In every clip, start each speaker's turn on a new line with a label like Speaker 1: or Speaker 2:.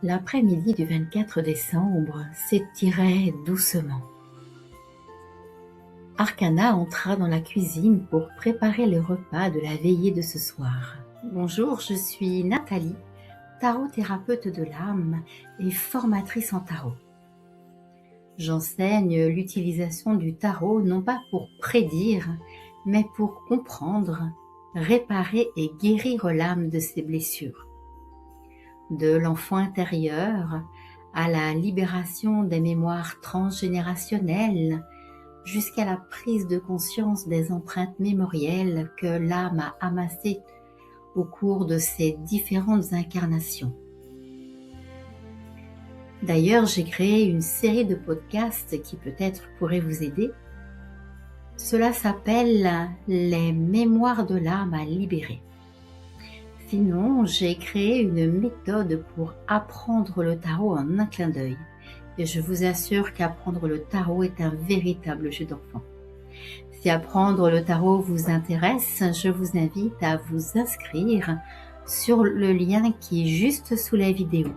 Speaker 1: L'après-midi du 24 décembre s'étirait doucement. Arcana entra dans la cuisine pour préparer le repas de la veillée de ce soir. Bonjour, je suis Nathalie, tarot-thérapeute de l'âme et formatrice en tarot. J'enseigne l'utilisation du tarot non pas pour prédire, mais pour comprendre, réparer et guérir l'âme de ses blessures. De l'enfant intérieur à la libération des mémoires transgénérationnelles, jusqu'à la prise de conscience des empreintes mémorielles que l'âme a amassées au cours de ses différentes incarnations. D'ailleurs, j'ai créé une série de podcasts qui peut-être pourraient vous aider. Cela s'appelle « Les mémoires de l'âme à libérer ». Sinon, j'ai créé une méthode pour apprendre le tarot en un clin d'œil. Et je vous assure qu'apprendre le tarot est un véritable jeu d'enfant. Si apprendre le tarot vous intéresse, je vous invite à vous inscrire sur le lien qui est juste sous la vidéo.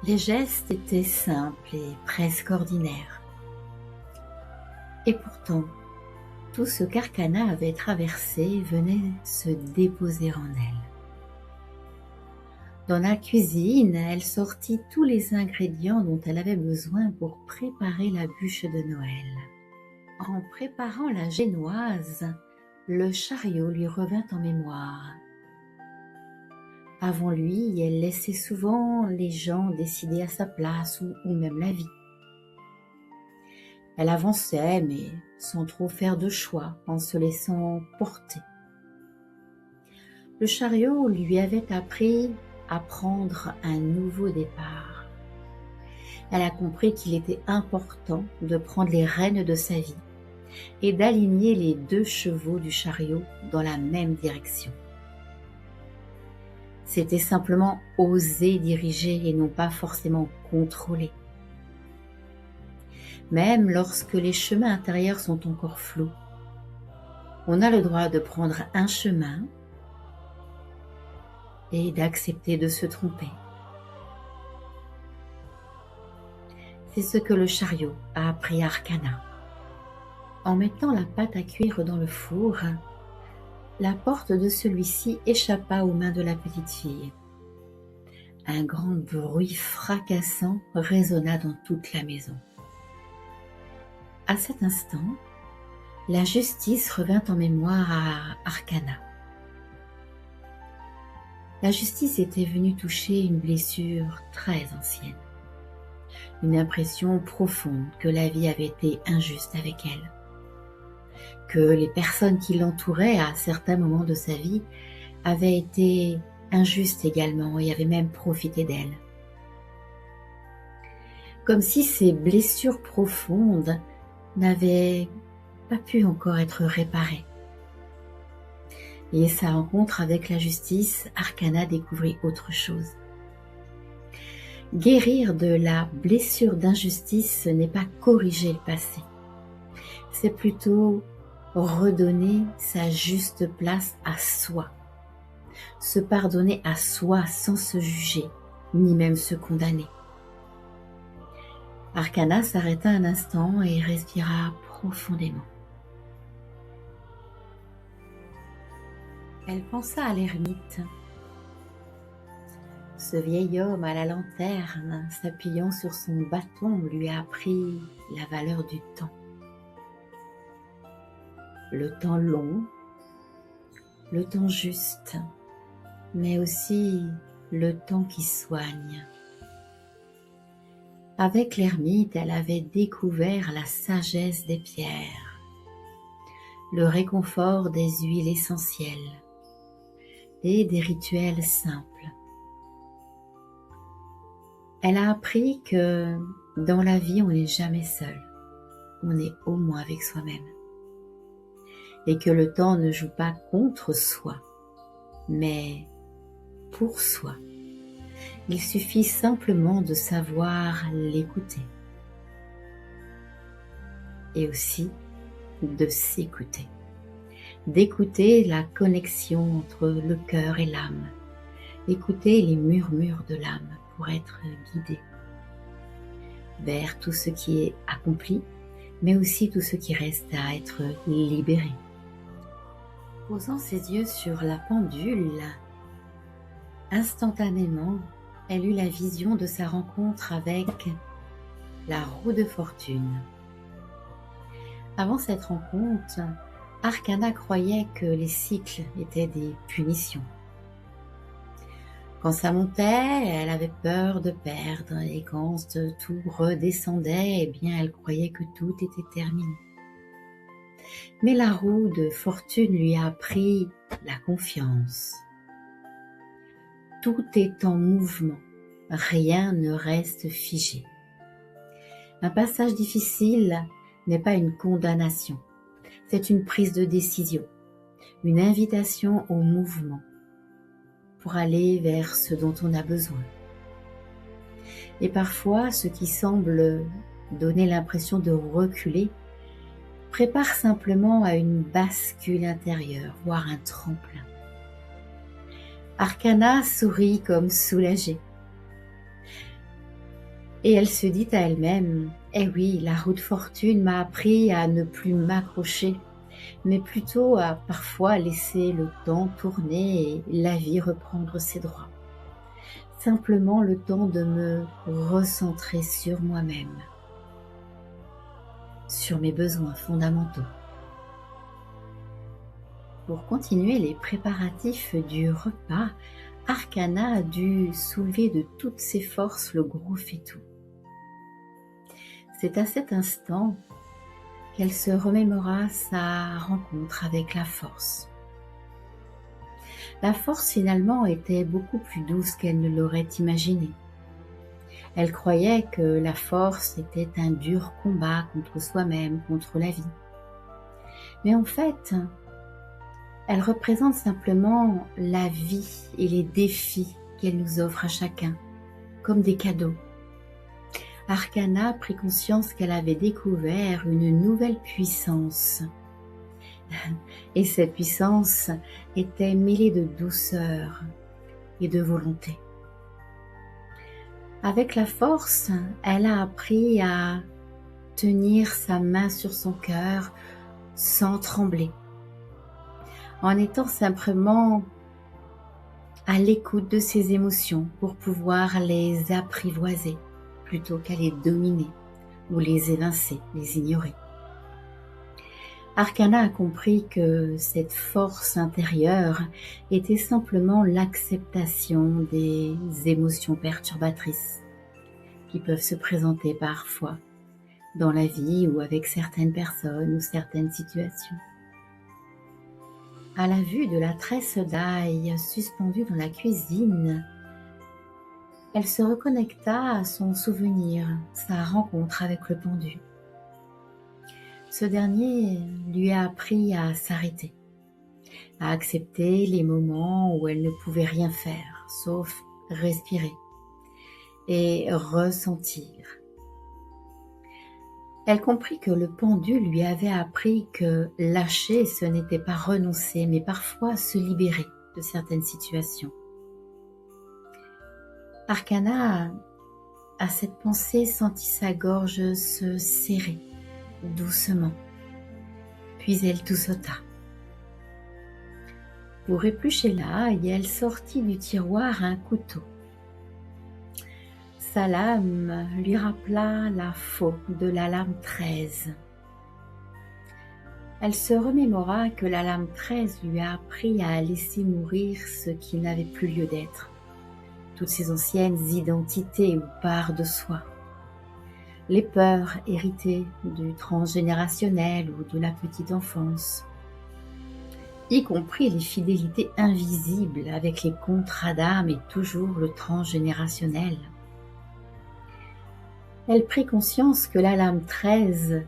Speaker 1: Les gestes étaient simples et presque ordinaires. Et pourtant, tout ce qu'Arcana avait traversé venait se déposer en elle. Dans la cuisine, elle sortit tous les ingrédients dont elle avait besoin pour préparer la bûche de Noël. En préparant la génoise, le chariot lui revint en mémoire. Avant lui, elle laissait souvent les gens décider à sa place ou même la vie. Elle avançait, mais sans trop faire de choix, en se laissant porter. Le chariot lui avait appris à prendre un nouveau départ. Elle a compris qu'il était important de prendre les rênes de sa vie et d'aligner les deux chevaux du chariot dans la même direction. C'était simplement oser diriger et non pas forcément contrôler. Même lorsque les chemins intérieurs sont encore flous, on a le droit de prendre un chemin et d'accepter de se tromper. C'est ce que le chariot a appris à Arcana. En mettant la pâte à cuire dans le four, la porte de celui-ci échappa aux mains de la petite fille. Un grand bruit fracassant résonna dans toute la maison. À cet instant, la justice revint en mémoire à Arcana. La justice était venue toucher une blessure très ancienne, une impression profonde que la vie avait été injuste avec elle, que les personnes qui l'entouraient à certains moments de sa vie avaient été injustes également et avaient même profité d'elle. Comme si ces blessures profondes n'avaient pas pu encore être réparées. Et sa rencontre avec la justice, Arcana découvrit autre chose. Guérir de la blessure d'injustice, ce n'est pas corriger le passé. C'est plutôt redonner sa juste place à soi. Se pardonner à soi sans se juger, ni même se condamner. Arcana s'arrêta un instant et respira profondément. Elle pensa à l'ermite. Ce vieil homme à la lanterne, s'appuyant sur son bâton, lui a appris la valeur du temps. Le temps long, le temps juste, mais aussi le temps qui soigne. Avec l'ermite, elle avait découvert la sagesse des pierres, le réconfort des huiles essentielles et des rituels simples. Elle a appris que dans la vie, on n'est jamais seul, on est au moins avec soi-même. Et que le temps ne joue pas contre soi, mais pour soi. Il suffit simplement de savoir l'écouter. Et aussi de s'écouter. D'écouter la connexion entre le cœur et l'âme, Écoutez les murmures de l'âme pour être guidé vers tout ce qui est accompli, mais aussi tout ce qui reste à être libéré. Posant ses yeux sur la pendule, instantanément, elle eut la vision de sa rencontre avec la roue de fortune. Avant cette rencontre, Arcana croyait que les cycles étaient des punitions. Quand ça montait, elle avait peur de perdre, et quand tout redescendait, eh bien, elle croyait que tout était terminé. Mais la roue de fortune lui a appris la confiance. Tout est en mouvement, rien ne reste figé. Un passage difficile n'est pas une condamnation, c'est une prise de décision, une invitation au mouvement pour aller vers ce dont on a besoin. Et parfois, ce qui semble donner l'impression de reculer prépare simplement à une bascule intérieure, voire un tremplin. Arcana sourit comme soulagée. Et elle se dit à elle-même, « Eh oui, la roue de fortune m'a appris à ne plus m'accrocher, mais plutôt à parfois laisser le temps tourner et la vie reprendre ses droits. Simplement le temps de me recentrer sur moi-même, sur mes besoins fondamentaux. » Pour continuer les préparatifs du repas, Arcana a dû soulever de toutes ses forces le gros faitout. C'est à cet instant qu'elle se remémora sa rencontre avec la force. La force finalement était beaucoup plus douce qu'elle ne l'aurait imaginé. Elle croyait que la force était un dur combat contre soi-même, contre la vie. Mais en fait, elle représente simplement la vie et les défis qu'elle nous offre à chacun, comme des cadeaux. Arcana prit conscience qu'elle avait découvert une nouvelle puissance. Et cette puissance était mêlée de douceur et de volonté. Avec la force, elle a appris à tenir sa main sur son cœur sans trembler, en étant simplement à l'écoute de ses émotions pour pouvoir les apprivoiser plutôt qu'à les dominer ou les évincer, les ignorer. Arcana a compris que cette force intérieure était simplement l'acceptation des émotions perturbatrices qui peuvent se présenter parfois dans la vie ou avec certaines personnes ou certaines situations. À la vue de la tresse d'ail suspendue dans la cuisine, elle se reconnecta à son souvenir, sa rencontre avec le pendu. Ce dernier lui a appris à s'arrêter, à accepter les moments où elle ne pouvait rien faire, sauf respirer et ressentir. Elle comprit que le pendu lui avait appris que lâcher, ce n'était pas renoncer, mais parfois se libérer de certaines situations. Arcana, à cette pensée, sentit sa gorge se serrer doucement, puis elle tout sauta. Pour éplucher l'ail, elle sortit du tiroir un couteau. Sa lame lui rappela la faux de la lame 13. Elle se remémora que la lame 13 lui a appris à laisser mourir ce qui n'avait plus lieu d'être, toutes ses anciennes identités ou parts de soi, les peurs héritées du transgénérationnel ou de la petite enfance, y compris les fidélités invisibles avec les contrats d'âme et toujours le transgénérationnel. Elle prit conscience que la lame 13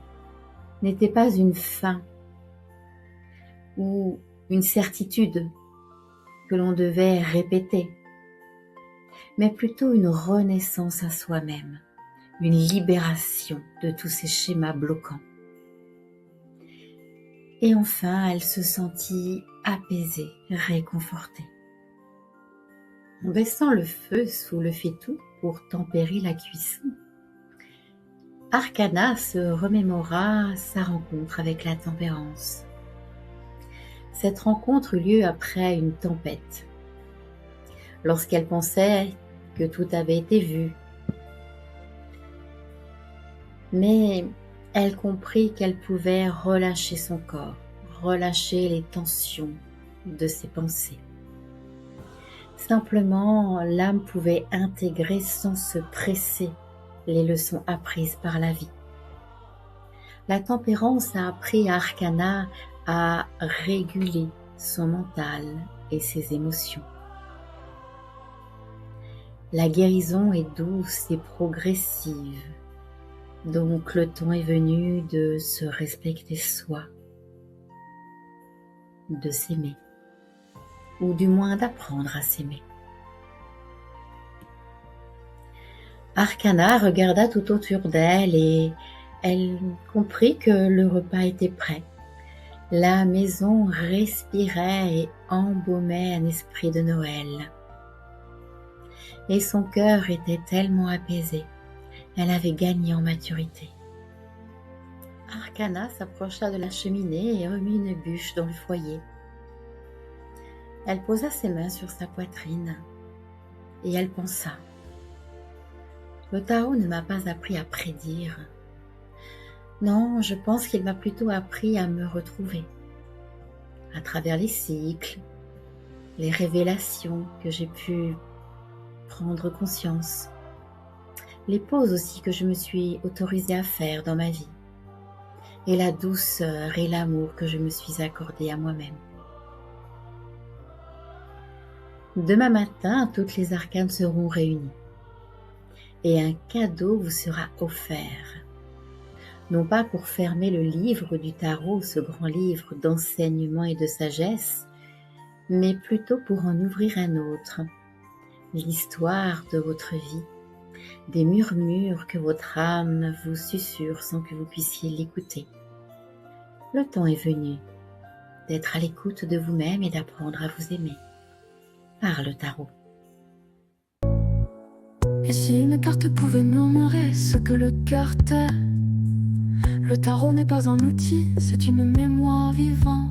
Speaker 1: n'était pas une fin ou une certitude que l'on devait répéter, mais plutôt une renaissance à soi-même, une libération de tous ces schémas bloquants. Et enfin, elle se sentit apaisée, réconfortée. En baissant le feu sous le faitout pour tempérer la cuisson, Arcana se remémora sa rencontre avec la tempérance. Cette rencontre eut lieu après une tempête, lorsqu'elle pensait que tout avait été vu. Mais elle comprit qu'elle pouvait relâcher son corps, relâcher les tensions de ses pensées. Simplement, l'âme pouvait intégrer sans se presser les leçons apprises par la vie. La tempérance a appris à Arcana à réguler son mental et ses émotions. La guérison est douce et progressive, donc le temps est venu de se respecter soi, de s'aimer, ou du moins d'apprendre à s'aimer. Arcana regarda tout autour d'elle et elle comprit que le repas était prêt. La maison respirait et embaumait un esprit de Noël. Et son cœur était tellement apaisé. Elle avait gagné en maturité. Arcana s'approcha de la cheminée et remit une bûche dans le foyer. Elle posa ses mains sur sa poitrine et elle pensa. Le tarot ne m'a pas appris à prédire. Non, je pense qu'il m'a plutôt appris à me retrouver. À travers les cycles, les révélations que j'ai pu prendre conscience, les pauses aussi que je me suis autorisée à faire dans ma vie, et la douceur et l'amour que je me suis accordée à moi-même. Demain matin, toutes les arcanes seront réunies et un cadeau vous sera offert. Non pas pour fermer le livre du tarot, ce grand livre d'enseignement et de sagesse, mais plutôt pour en ouvrir un autre, l'histoire de votre vie, des murmures que votre âme vous susurre sans que vous puissiez l'écouter. Le temps est venu d'être à l'écoute de vous-même et d'apprendre à vous aimer par le tarot.
Speaker 2: Et si une carte pouvait murmurer ce que le cœur tait? Le tarot n'est pas un outil, c'est une mémoire vivante.